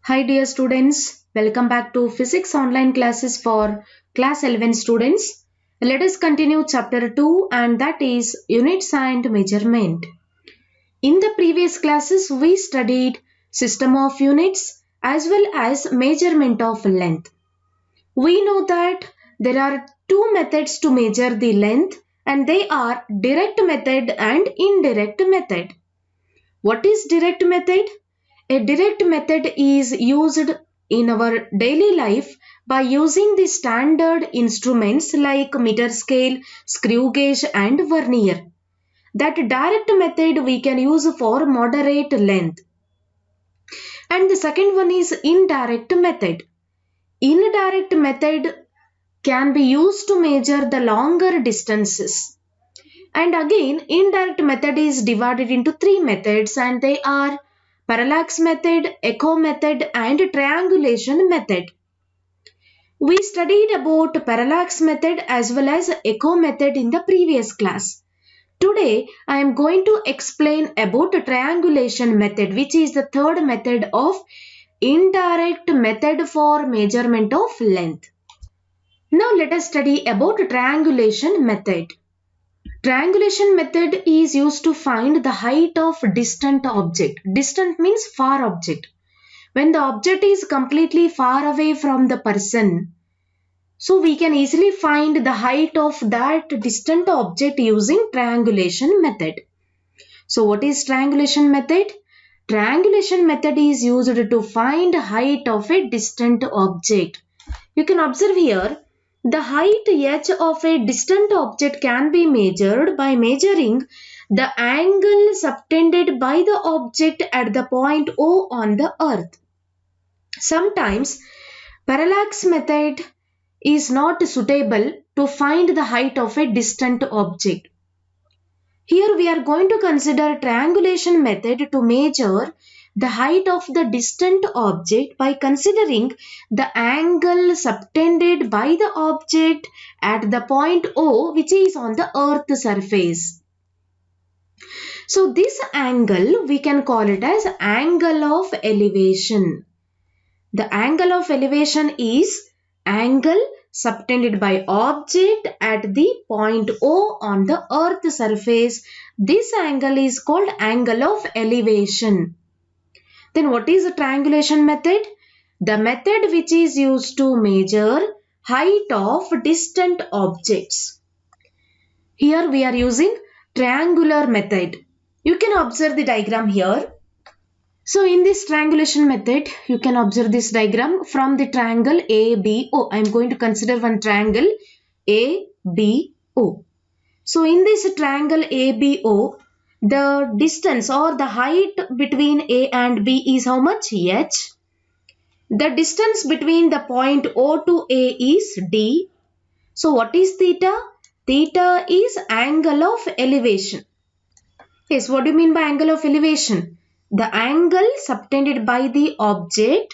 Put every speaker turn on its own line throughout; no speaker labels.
Hi dear students, welcome back to Physics online classes for class 11 students. Let us continue chapter 2 and that is units and measurement. In the previous classes we studied system of units as well as measurement of length. We know that there are two methods to measure the length and they are direct method and indirect method. What is direct method? A direct method is used in our daily life by using the standard instruments like meter scale, screw gauge and vernier. That direct method we can use for moderate length. And the second one is indirect method. Indirect method can be used to measure the longer distances. And again, indirect method is divided into three methods and they are parallax method, echo method and triangulation method. We studied about parallax method as well as echo method in the previous class. Today, I am going to explain about triangulation method, which is the third method of indirect method for measurement of length. Now let us study about triangulation method. Triangulation method is used to find the height of distant object. Distant means far object. When the object is completely far away from the person, so we can easily find the height of that distant object using triangulation method. So what is triangulation method? Triangulation method is used to find height of a distant object. You can observe here, the height h of a distant object can be measured by measuring the angle subtended by the object at the point O on the earth. Sometimes parallax method is not suitable to find the height of a distant object. Here we are going to consider triangulation method to measure the height of the distant object by considering the angle subtended by the object at the point O, which is on the earth surface. So this angle we can call it as angle of elevation. The angle of elevation is angle subtended by object at the point O on the earth surface. This angle is called angle of elevation. Then what is the triangulation method? The method which is used to measure height of distant objects. Here we are using triangular method. You can observe the diagram here. So in this triangulation method, you can observe this diagram from the triangle ABO. I am going to consider one triangle ABO. So in this triangle ABO, the distance or the height between A and B is how much? H. The distance between the point O to A is D. So what is theta? Theta is angle of elevation. Yes, what do you mean by angle of elevation? The angle subtended by the object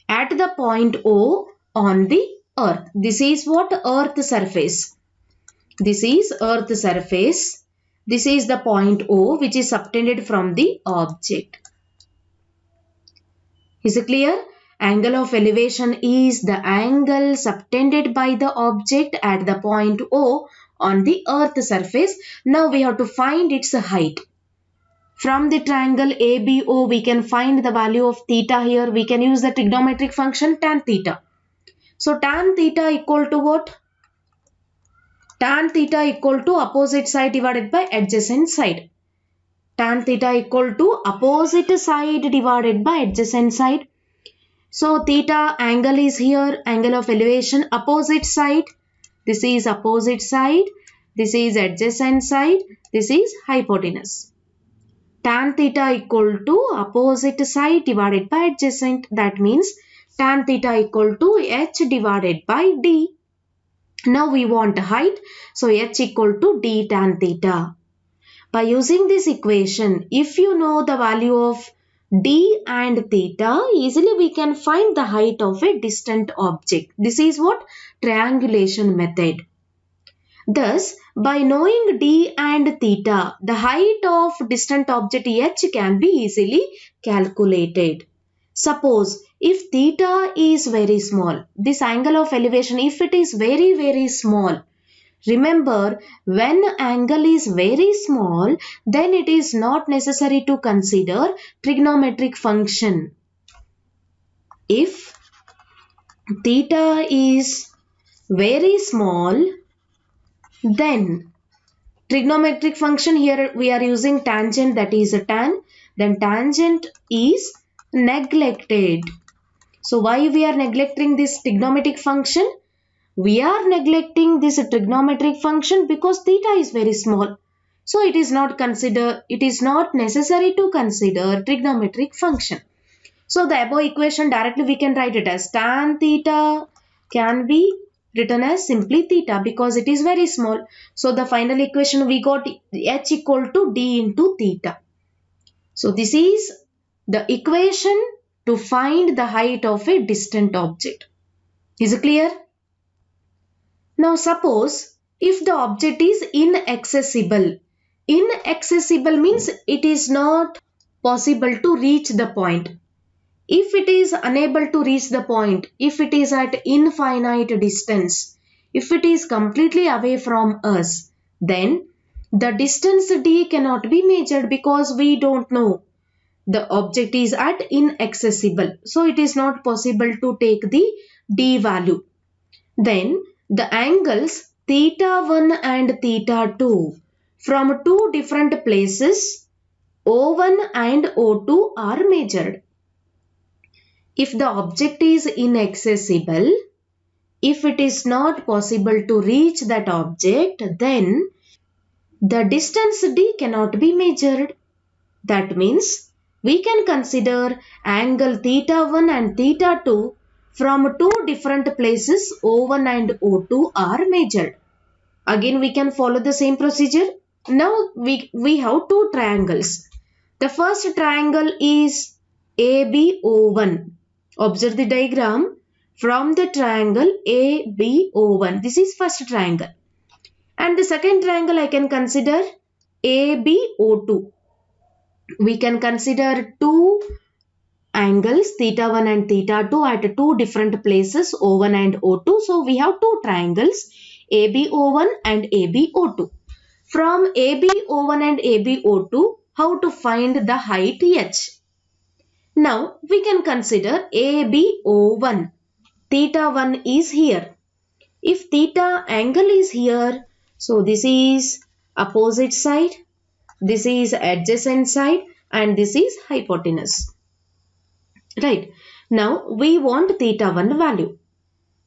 at the point O on the earth. This is what? Earth surface. This is earth surface. This is the point O which is subtended from the object. Is it clear? Angle of elevation is the angle subtended by the object at the point O on the earth surface. Now we have to find its height. From the triangle ABO, we can find the value of theta here. We can use the trigonometric function tan theta. So tan theta equal to what? Tan theta equal to opposite side divided by adjacent side. Tan theta equal to opposite side divided by adjacent side. So theta angle is here, angle of elevation, opposite side. This is opposite side. This is adjacent side. This is hypotenuse. Tan theta equal to opposite side divided by adjacent. That means tan theta equal to h divided by d. Now we want height. So h equal to d tan theta. By using this equation, if you know the value of d and theta, easily we can find the height of a distant object. This is what? Triangulation method. Thus, by knowing d and theta, the height of distant object h can be easily calculated. Suppose if theta is very small, this angle of elevation, if it is very, very small, remember when angle is very small, then it is not necessary to consider trigonometric function. If theta is very small, then trigonometric function, here we are using tangent, that is a tan, then tangent is neglected. So why we are neglecting this trigonometric function? We are neglecting this trigonometric function because theta is very small. So it is not necessary to consider trigonometric function. So the above equation directly we can write it as tan theta can be written as simply theta because it is very small. So the final equation we got h equal to d into theta. So this is the equation to find the height of a distant object. Is it clear? Now suppose if the object is inaccessible. Inaccessible means it is not possible to reach the point. If it is unable to reach the point, if it is at infinite distance, if it is completely away from us, then the distance d cannot be measured because we don't know. The object is at inaccessible. So it is not possible to take the d value. Then the angles theta 1 and theta 2 from two different places O1 and O2 are measured. If the object is inaccessible, if it is not possible to reach that object, then the distance d cannot be measured. That means we can consider angle theta 1 and theta 2 from two different places O1 and O2 are measured. Again we can follow the same procedure. Now we have two triangles. The first triangle is ABO1. Observe the diagram from the triangle ABO1. This is first triangle. And the second triangle I can consider ABO2. We can consider two angles theta 1 and theta 2 at two different places O1 and O2. So we have two triangles ABO1 and ABO2. From ABO1 and ABO2, how to find the height h? Now we can consider ABO1. Theta 1 is here. If theta angle is here, so this is opposite side, this is adjacent side, and this is hypotenuse. Right. Now we want theta 1 value.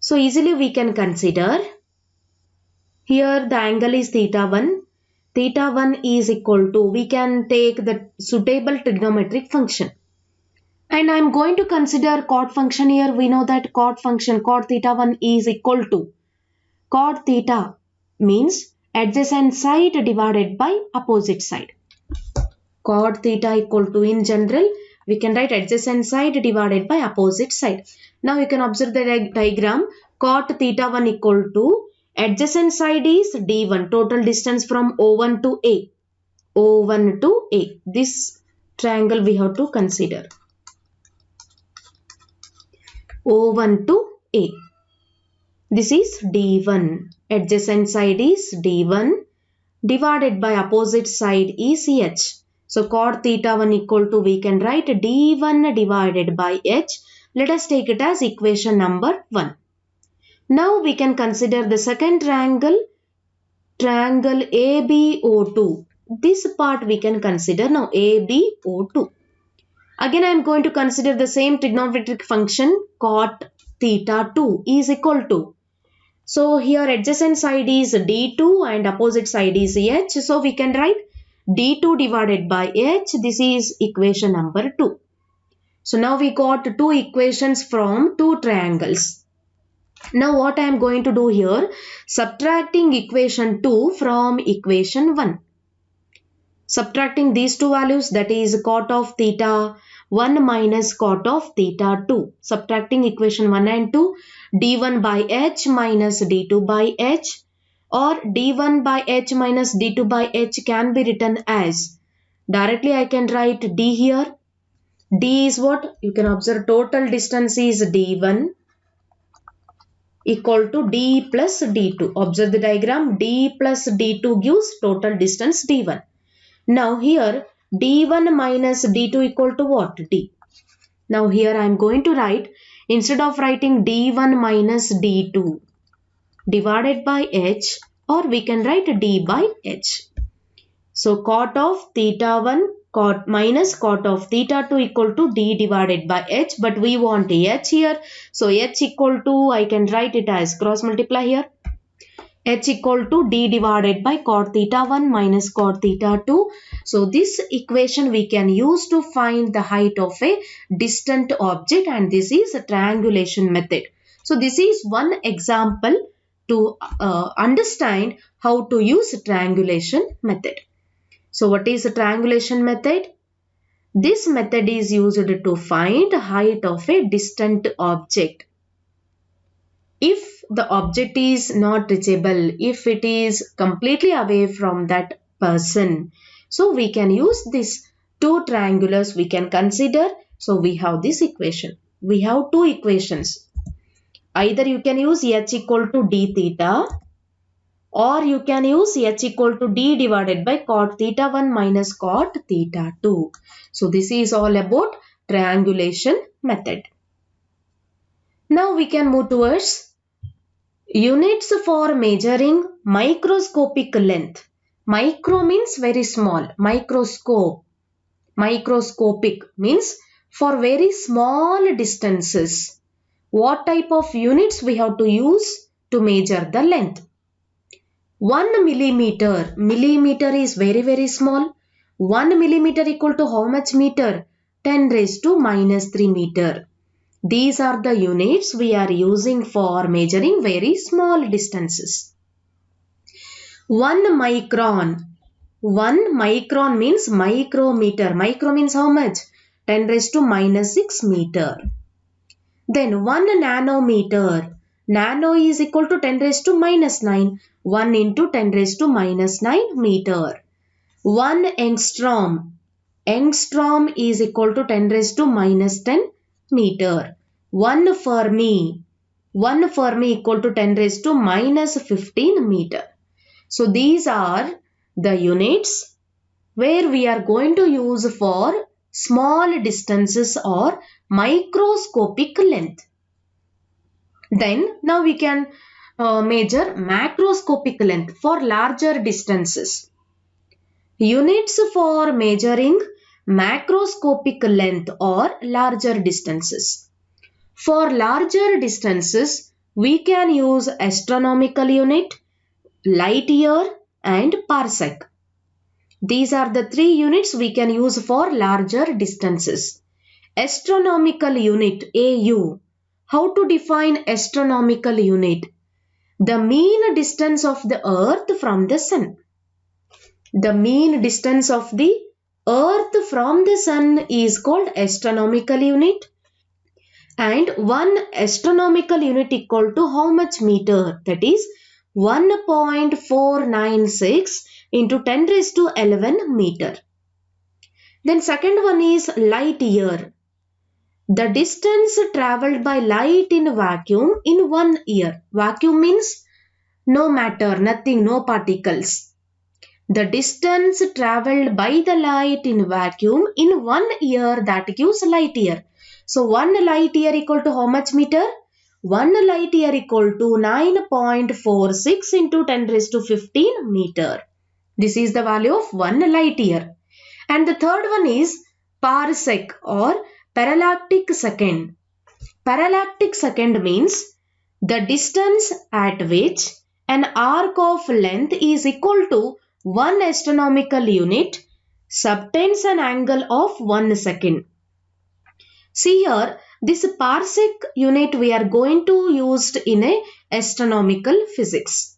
So easily we can consider, here the angle is theta 1. Theta 1 is equal to, we can take the suitable trigonometric function. And I am going to consider cot function here. We know that cot function, cot theta 1 is equal to, cot theta means adjacent side divided by opposite side. Cot theta equal to, in general, we can write adjacent side divided by opposite side. Now you can observe the diagram. Cot theta 1 equal to, adjacent side is d1, total distance from O1 to A. O1 to A. This triangle we have to consider. O1 to A. This is d1. Adjacent side is d1 divided by opposite side is h. So cot theta 1 equal to, we can write d1 divided by h. Let us take it as equation number 1. Now we can consider the second triangle, triangle ABO2. This part we can consider now, ABO2. Again I am going to consider the same trigonometric function, cot theta 2 is equal to. So here adjacent side is d2 and opposite side is h. So we can write d2 divided by h. This is equation number 2. So now we got two equations from two triangles. Now what I am going to do here, subtracting equation 2 from equation 1. Subtracting these two values, that is cot of theta 1 minus cot of theta 2. Subtracting equation 1 and 2, d1 by h minus d2 by h, or d1 by h minus d2 by h can be written as, directly I can write d here, D is what? You can observe total distance is D1 equal to D plus D2. Observe the diagram. D plus D2 gives total distance D1. Now here D1 minus D2 equal to what? D. Now here I am going to write, instead of writing D1 minus D2 divided by H, or we can write D by H. So cot of theta 1 cot minus cot of theta 2 equal to D divided by H, but we want H here. So H equal to, I can write it as cross multiply here. H equal to D divided by cot theta 1 minus cot theta 2. So this equation we can use to find the height of a distant object, and this is a triangulation method. So this is one example to understand how to use triangulation method. So what is a triangulation method? This method is used to find the height of a distant object. If the object is not reachable, if it is completely away from that person, so we can use these two triangulars we can consider. So we have this equation. We have two equations. Either you can use H equal to D theta, or you can use H equal to D divided by cot theta 1 minus cot theta 2. So this is all about triangulation method. Now we can move towards units for measuring microscopic length. Micro means very small. Microscope. Microscopic means for very small distances. What type of units we have to use to measure the length? 1 millimeter. Millimeter is very small. 1 millimeter equal to how much meter? 10 raised to minus 3 meter. These are the units we are using for measuring very small distances. 1 micron. 1 micron means micrometer. Micro means how much? 10 raised to minus 6 meter. Then 1 nanometer. Nano is equal to 10 raised to minus 9. 1 into 10 raised to minus 9 meter. 1 angstrom. Angstrom is equal to 10 raised to minus 10 meter. 1 Fermi. 1 Fermi equal to 10 raised to minus 15 meter. So these are the units where we are going to use for small distances or microscopic length. Then now we can measure macroscopic length for larger distances. Units for measuring macroscopic length or larger distances. For larger distances, we can use astronomical unit, light year and parsec. These are the three units we can use for larger distances. Astronomical unit, AU. How to define astronomical unit? The mean distance of the earth from the sun. The mean distance of the earth from the sun is called astronomical unit. And 1 astronomical unit equal to how much meter? That is 1.496 into 10 raised to 11 meter. Then second one is light year. The distance travelled by light in vacuum in 1 year. Vacuum means no matter, nothing, no particles. The distance travelled by the light in vacuum in 1 year, that gives light year. So 1 light year equal to how much meter? 1 light year equal to 9.46 into 10 raised to 15 meter. This is the value of 1 light year. And the third one is parsec or parallactic second. Parallactic second means the distance at which an arc of length is equal to 1 astronomical unit subtends an angle of 1 second. See here, this parsec unit we are going to use in a astronomical physics.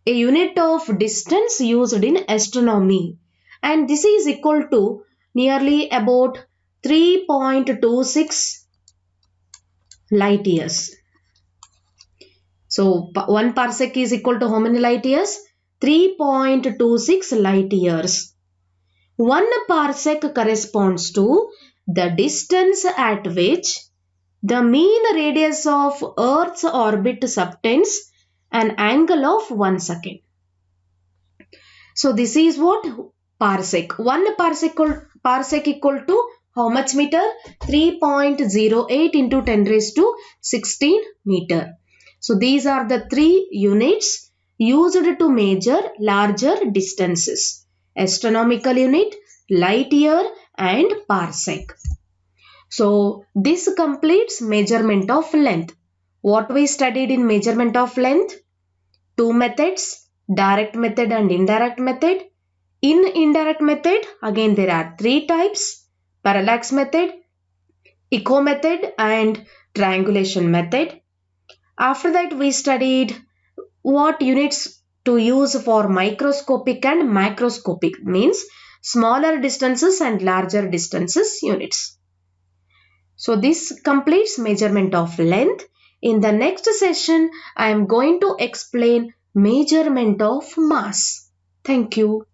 A unit of distance used in astronomy. And this is equal to nearly about 3.26 light years. So 1 parsec is equal to how many light years? 3.26 light years. 1 parsec corresponds to the distance at which the mean radius of Earth's orbit subtends an angle of 1 second. So this is what parsec. 1 parsec equal to how much meter? 3.08 into 10 raised to 16 meter. So these are the 3 units used to measure larger distances. Astronomical unit, light year and parsec. So this completes measurement of length. What we studied in measurement of length? 2 methods, direct method and indirect method. In indirect method, again there are 3 types: parallax method, echo method and triangulation method. After that we studied what units to use for microscopic and macroscopic, means smaller distances and larger distances units. So this completes measurement of length. In the next session, I am going to explain measurement of mass. Thank you.